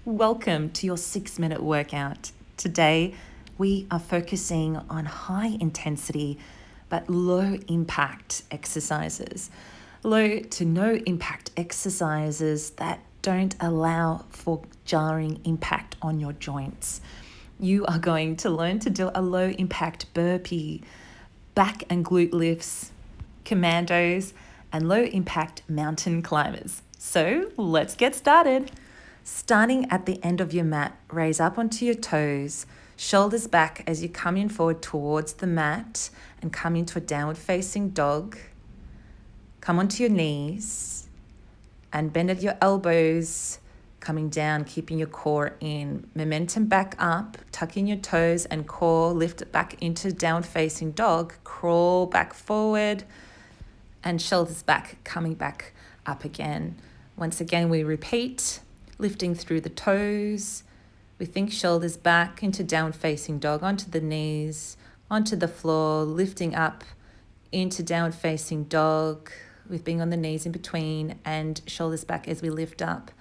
Welcome to your 6-minute workout. Today, we are focusing on high intensity but low impact exercises. Low to no impact exercises that don't allow for jarring impact on your joints. You are going to learn to do a low impact burpee, back and glute lifts, commandos, and low impact mountain climbers. So let's get started. Starting at the end of your mat, raise up onto your toes, shoulders back as you come in forward towards the mat and come into a downward facing dog. Come onto your knees and bend at your elbows, coming down, keeping your core in. Momentum back up, tuck in your toes and core, lift it back into downward facing dog, crawl back forward and shoulders back, coming back up again. Once again, we repeat. Lifting through the toes. We think shoulders back into downward facing dog, onto the knees, onto the floor, lifting up into downward facing dog with being on the knees in between and shoulders back as we lift up.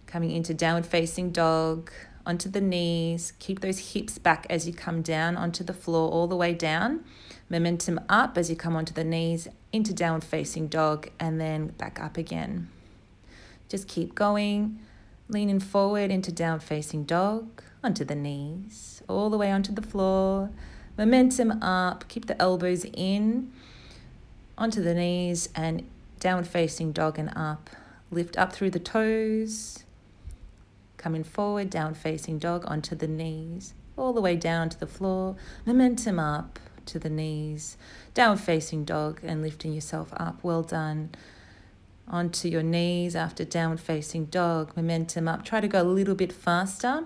Coming into downward facing dog, onto the knees. Keep those hips back as you come down onto the floor all the way down. Momentum up as you come onto the knees into downward facing dog and then back up again. Just keep going, leaning forward into downward facing dog, onto the knees, all the way onto the floor. Momentum up, keep the elbows in, onto the knees and downward facing dog and up. Lift up through the toes, coming forward, downward facing dog, onto the knees, all the way down to the floor. Momentum up to the knees, downward facing dog and lifting yourself up. Well done. Onto your knees after downward facing dog, momentum up. Try to go a little bit faster.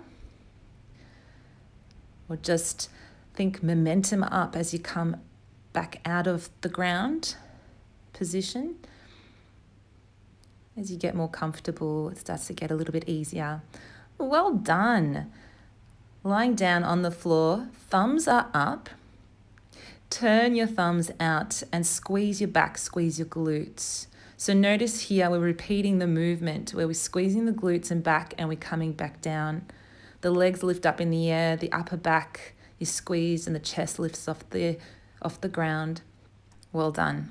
Or just think momentum up as you come back out of the ground position. As you get more comfortable, it starts to get a little bit easier. Well done. Lying down on the floor, thumbs are up. Turn your thumbs out and squeeze your back, squeeze your glutes. So notice here we're repeating the movement where we're squeezing the glutes and back and we're coming back down. The legs lift up in the air, the upper back is squeezed and the chest lifts off the ground. Well done.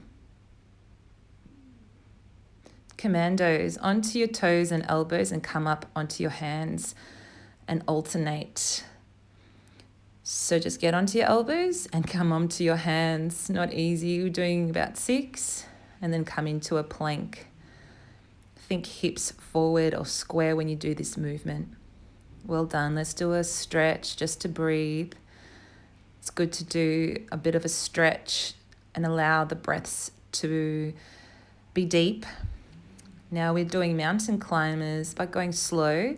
Commandos, onto your toes and elbows and come up onto your hands and alternate. So just get onto your elbows and come onto your hands. Not easy, we're doing about 6. And then come into a plank. Think hips forward or square when you do this movement. Well done. Let's do a stretch just to breathe. It's good to do a bit of a stretch and allow the breaths to be deep. Now we're doing mountain climbers but going slow.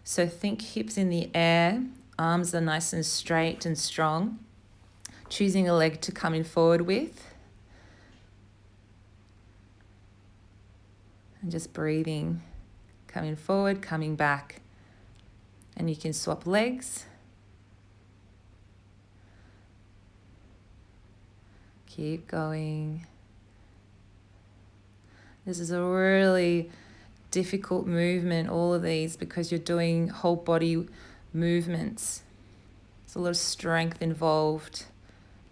So think hips in the air, arms are nice and straight and strong. Choosing a leg to come in forward with. And just breathing, coming forward, coming back. And you can swap legs. Keep going. This is a really difficult movement, all of these, because you're doing whole body movements. There's a lot of strength involved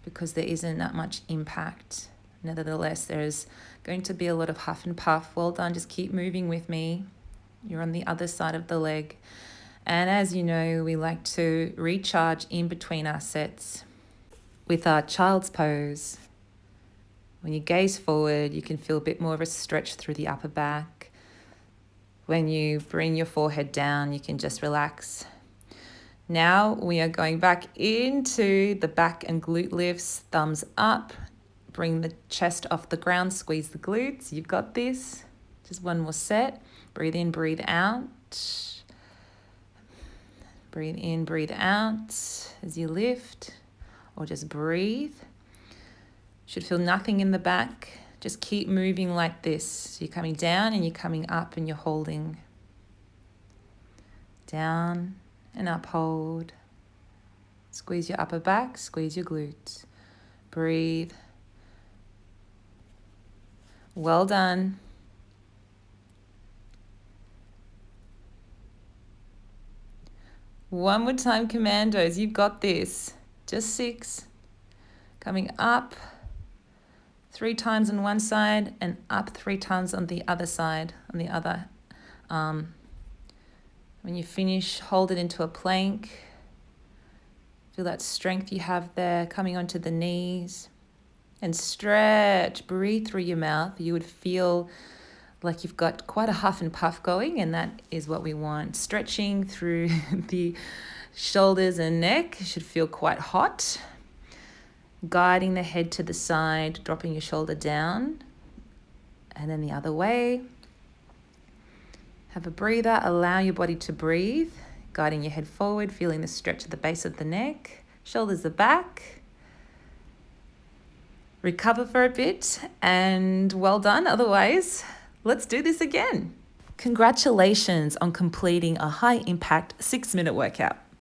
because there isn't that much impact. Nevertheless, there's going to be a lot of huff and puff. Well done. Just keep moving with me. You're on the other side of the leg. And as you know, we like to recharge in between our sets with our child's pose. When you gaze forward, you can feel a bit more of a stretch through the upper back. When you bring your forehead down, you can just relax. Now we are going back into the back and glute lifts, thumbs up. Bring the chest off the ground, squeeze the glutes. You've got this. Just one more set. Breathe in, breathe out. Breathe in, breathe out as you lift or just breathe. Should feel nothing in the back. Just keep moving like this. So you're coming down and you're coming up and you're holding. Down and up, hold. Squeeze your upper back, squeeze your glutes. Breathe. Well done. One more time, commandos. You've got this. Just 6. Coming up 3 times on one side and up 3 times on the other side, on the other arm. When you finish, hold it into a plank. Feel that strength you have there coming onto the knees. And stretch. Breathe through your mouth. You would feel like you've got quite a huff and puff going, and that is what we want. Stretching through the shoulders and neck. You should feel quite hot. Guiding the head to the side, dropping your shoulder down, and then the other way. Have a breather, allow your body to breathe, guiding your head forward, feeling the stretch at the base of the neck, shoulders are back. Recover for a bit, and well done. Otherwise, let's do this again. Congratulations on completing a high impact 6-minute workout.